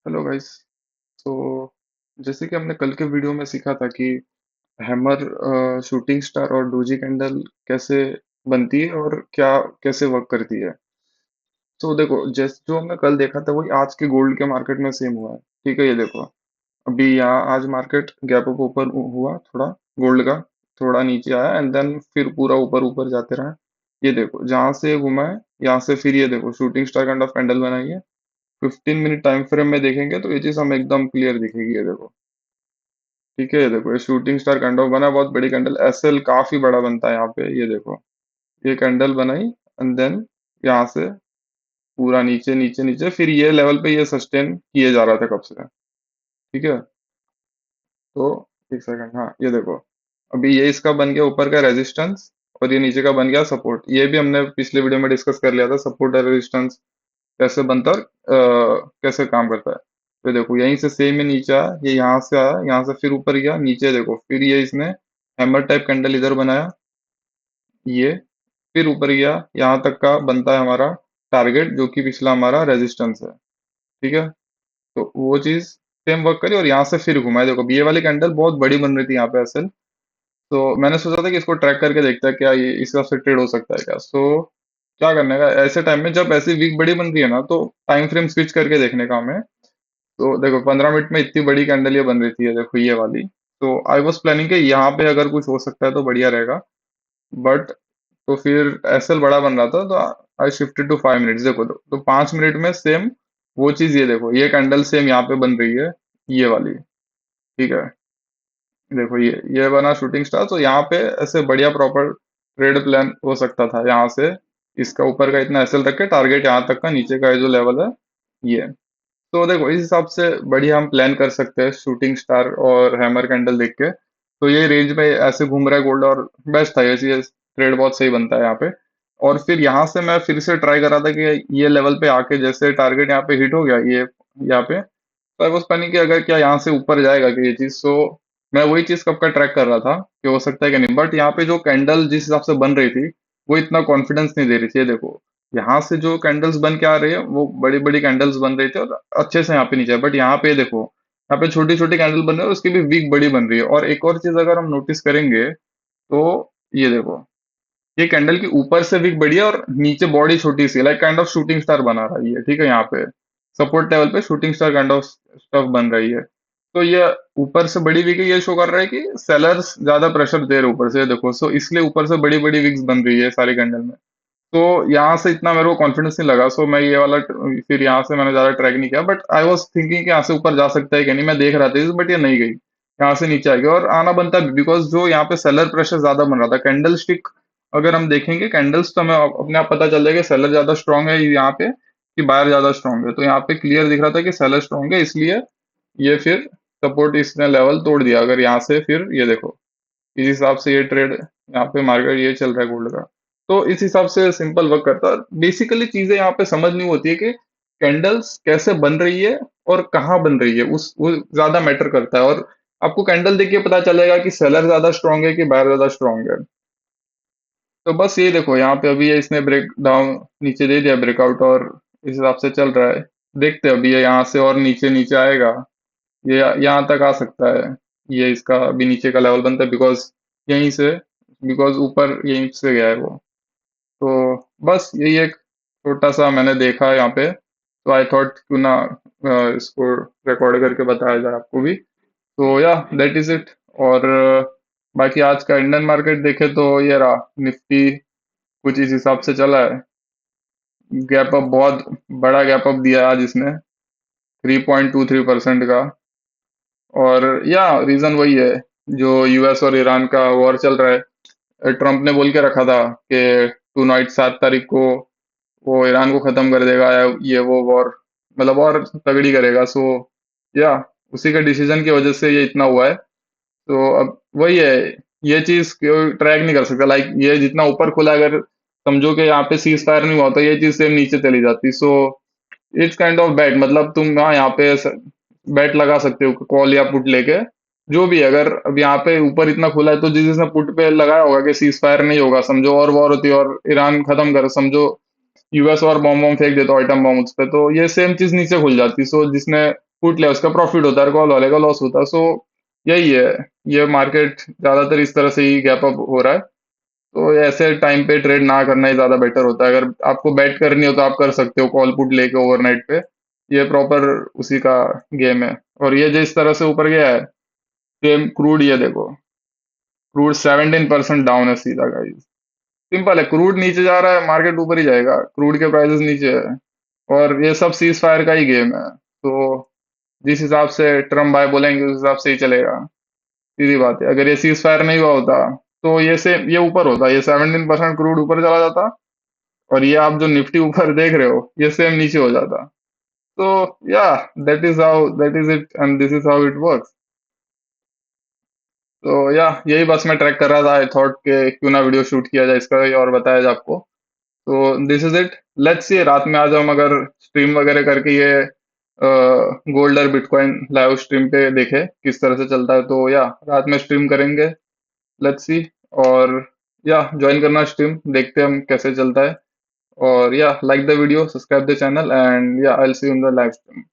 Hello guys. तो जैसे कि हमने कल के वीडियो में सीखा था कि हैमर शूटिंग स्टार और डोजी कैंडल कैसे बनती है और क्या कैसे वर्क करती है। तो देखो, जैसे जो हमने कल देखा था वही आज के गोल्ड के मार्केट में सेम हुआ है। ठीक है, ये देखो, अभी यहाँ आज मार्केट गैप अप ऊपर हुआ थोड़ा, गोल्ड का थोड़ा नीचे आया एंड देन फिर पूरा ऊपर ऊपर जाते रहा। ये देखो, जहां से घुमा है यहाँ से फिर ये देखो shooting star kind of candle बनाई है। 15 मिनट टाइम फ्रेम में देखेंगे तो ये चीज हमें एकदम क्लियर दिखेगी। ये देखो, ठीक है, ये देखो, ये शूटिंग स्टार कैंडल बना, बहुत बड़ी कैंडल, एसएल काफी बड़ा बनता है यहाँ पे। ये देखो, ये कैंडल बनाई एंड देन यहाँ से पूरा नीचे नीचे नीचे फिर ये लेवल पे ये सस्टेन किए जा रहा था कब से। ठीक है, तो एक सेकंड, हाँ ये देखो, अभी ये इसका बन गया ऊपर का रेजिस्टेंस और ये नीचे का बन गया सपोर्ट। ये भी हमने पिछले वीडियो में डिस्कस कर लिया था, सपोर्ट और रेजिस्टेंस कैसे बनता है और कैसे काम करता है। तो देखो, यहीं से सेम ही नीचे आया, ये यहाँ से आया, यहाँ से फिर ऊपर गया, नीचे देखो फिर ये इसने हैमर टाइप कैंडल इधर बनाया, ये फिर ऊपर गया, यहाँ तक का बनता है हमारा टारगेट जो कि पिछला हमारा रेजिस्टेंस है। ठीक है, तो वो चीज सेम वर्क करी और यहाँ से फिर घुमाए। देखो, ये वाली कैंडल बहुत बड़ी बन रही थी यहाँ पे असल। तो मैंने सोचा था कि इसको ट्रैक करके देखता है क्या ये इस हिसाब से ट्रेड हो सकता है क्या। क्या करने का ऐसे टाइम में जब ऐसी वीक बड़ी बन रही है ना, तो टाइम फ्रेम स्विच करके देखने का हमें। तो देखो, 15 मिनट में इतनी बड़ी कैंडल ये बन रही थी, ये देखो ये वाली। तो आई वॉज प्लानिंग कि यहाँ पे अगर कुछ हो सकता है तो बढ़िया रहेगा, बट तो फिर एसएल बड़ा बन रहा था तो आई शिफ्टेड टू 5 मिनट्स। देखो, तो 5 मिनट में सेम वो चीज, ये देखो ये कैंडल सेम यहाँ पे बन रही है, ये वाली। ठीक है, देखो ये बना शूटिंग स्टार, तो यहाँ पे ऐसे बढ़िया प्रॉपर ट्रेड प्लान हो सकता था यहाँ से। इसका ऊपर का इतना एसएल रख के टारगेट यहाँ तक का, नीचे का जो लेवल है ये। तो देखो, इस हिसाब से बढ़िया हम प्लान कर सकते हैं शूटिंग स्टार और हैमर कैंडल देख के। तो ये रेंज में ऐसे घूम रहा है गोल्ड, और बेस्ट था ये ट्रेड, बहुत सही बनता है यहाँ पे। और फिर यहाँ से मैं फिर से ट्राई कर रहा था कि ये लेवल पे आके जैसे टारगेट यहाँ पे हिट हो गया ये यहाँ पे, तो आई वाज प्लानिंग कि अगर क्या यहाँ से ऊपर जाएगा कि ये चीज। सो मैं वही चीज कब का ट्रैक कर रहा था कि हो सकता है कि नहीं, बट यहाँ पे जो कैंडल जिस हिसाब से बन रही थी वो इतना कॉन्फिडेंस नहीं दे रही थी। ये देखो, यहाँ से जो कैंडल्स बन के आ रही है वो बड़ी बड़ी कैंडल्स बन रही थी और अच्छे से यहाँ पे नीचे है, बट यहाँ पे देखो, यहाँ पे छोटी छोटी कैंडल बन रही है और उसकी भी वीक बड़ी बन रही है। और एक और चीज अगर हम नोटिस करेंगे तो ये देखो, ये कैंडल की ऊपर से वीक बड़ी है और नीचे बॉडी छोटी सी, like kind of shooting star बना रही है। ठीक है, यहाँ पे सपोर्ट लेवल पे shooting star kind of stuff बन रही है। तो ये ऊपर से बड़ी विक, ये शो कर रहा है कि सेलर्स ज्यादा प्रेशर दे रहे हैं ऊपर से, देखो। सो इसलिए ऊपर से बड़ी बड़ी विक्स बन रही है सारी कैंडल में। तो यहाँ से इतना मेरे को कॉन्फिडेंस नहीं लगा, सो मैं ये वाला फिर यहाँ से मैंने ज्यादा ट्रैक नहीं किया, बट आई वॉज थिंकिंग कि यहाँ से ऊपर जा सकता है कि नहीं, मैं देख रहा था, बट ये नहीं गई, यहाँ से नीचे आ गई। और आना बनता है बिकॉज जो यहाँ पे सेलर प्रेशर ज्यादा बन रहा था। कैंडल स्टिक अगर हम देखेंगे कैंडल्स, तो हमें अपने आप पता चल जाएगा सेलर ज्यादा स्ट्रांग है यहाँ पे कि बायर ज्यादा स्ट्रांग है। तो यहाँ पे क्लियर दिख रहा था कि सेलर स्ट्रांग है, इसलिए ये फिर सपोर्ट इसने लेवल तोड़ दिया। अगर यहाँ से फिर ये देखो, इस हिसाब से ये ट्रेड यहाँ पे मार्केट ये चल रहा है गोल्ड का। तो इस हिसाब से सिंपल वर्क करता है। बेसिकली चीजें यहाँ पे समझ नहीं होती है कि कैंडल्स कैसे बन रही है और कहाँ बन रही है, उस वो ज्यादा मैटर करता है। और आपको कैंडल देख के पता चलेगा कि सेलर ज्यादा स्ट्रांग है कि बायर ज्यादा स्ट्रांग है। तो बस ये देखो, यहाँ पे अभी ये इसने ब्रेक डाउन नीचे दे दिया, ब्रेकआउट, और इस हिसाब से चल रहा है। देखते हैं अभी ये यहाँ से और नीचे नीचे आएगा, ये यहाँ तक आ सकता है। ये इसका अभी नीचे का लेवल बनता है बिकॉज यहीं से, बिकॉज ऊपर यहीं से गया है वो। तो बस यही एक छोटा सा मैंने देखा है यहाँ पे, तो आई थॉट क्यों ना इसको रिकॉर्ड करके बताया जाए आपको भी। तो या दैट इज इट। और बाकी आज का इंडियन मार्केट देखे तो ये रहा, निफ्टी कुछ इस हिसाब से चला है। गैप अप, बहुत बड़ा गैप अप दिया है आज इसने, 3.23% का। और या रीजन वही है, जो यूएस और ईरान का वॉर चल रहा है। ट्रम्प ने बोल के रखा था कि टू नाइट 7 तारीख को वो ईरान को खत्म कर देगा, या ये वो वॉर, मतलब और तगड़ी करेगा। सो या उसी के डिसीजन की वजह से ये इतना हुआ है। तो अब वही है, ये चीज ट्रैक नहीं कर सकता। लाइक ये जितना ऊपर खुला, अगर समझो कि यहाँ पे सीज फायर नहीं हुआ तो ये चीज सेम नीचे चली जाती। So it's kind of bat, मतलब तुम हाँ यहाँ पे बैट लगा सकते हो, कॉल या पुट लेके, जो भी है। अगर अब यहाँ पे ऊपर इतना खुला है तो जिसने पुट पे लगाया होगा कि सीज फायर नहीं होगा, समझो और वॉर होती है और ईरान खत्म कर, समझो यूएस और बॉम्ब बॉम्ब फेंक देता, आइटम बॉम्ब उस पे, तो ये सेम चीज नीचे खुल जाती। सो जिसने पुट लिया उसका प्रॉफिट होता है, कॉल वाले का लॉस होता है। सो यही है, ये मार्केट ज्यादातर इस तरह से ही गैप अप हो रहा है। तो ऐसे टाइम पे ट्रेड ना करना ही ज्यादा बेटर होता है। अगर आपको बैट करनी हो तो आप कर सकते हो कॉल पुट लेके ओवरनाइट पे, ये प्रॉपर उसी का गेम है। और ये जिस तरह से ऊपर गया है, सेम क्रूड, ये देखो क्रूड 17% डाउन है सीधा गाइस। सिंपल है, क्रूड नीचे जा रहा है, मार्केट ऊपर ही जाएगा, क्रूड के प्राइसेस नीचे है। और ये सब सीज फायर का ही गेम है। तो जिस हिसाब से ट्रम्प भाई बोलेंगे उस हिसाब से ही चलेगा, सीधी बात है। अगर ये सीज फायर नहीं हुआ होता तो ये ऊपर होता, ये 17% क्रूड ऊपर चला जाता, और ये आप जो निफ्टी ऊपर देख रहे हो ये सेम नीचे हो जाता। तो या that is it and this is how it works. तो या यही बस मैं ट्रैक कर रहा था, आई थॉट के क्यों ना वीडियो शूट किया जाए इसका और बताया जाए आपको। तो this is it, let's see रात में आ जाओ, हम अगर स्ट्रीम वगैरह करके ये गोल्ड और बिटकॉइन लाइव स्ट्रीम पे देखे किस तरह से चलता है, तो या रात में स्ट्रीम करेंगे, लेट्स सी। और या ज्वाइन करना स्ट्रीम, देखते हैं हम कैसे चलता है। और yeah like the video, subscribe the channel, and yeah I will see you in the live stream.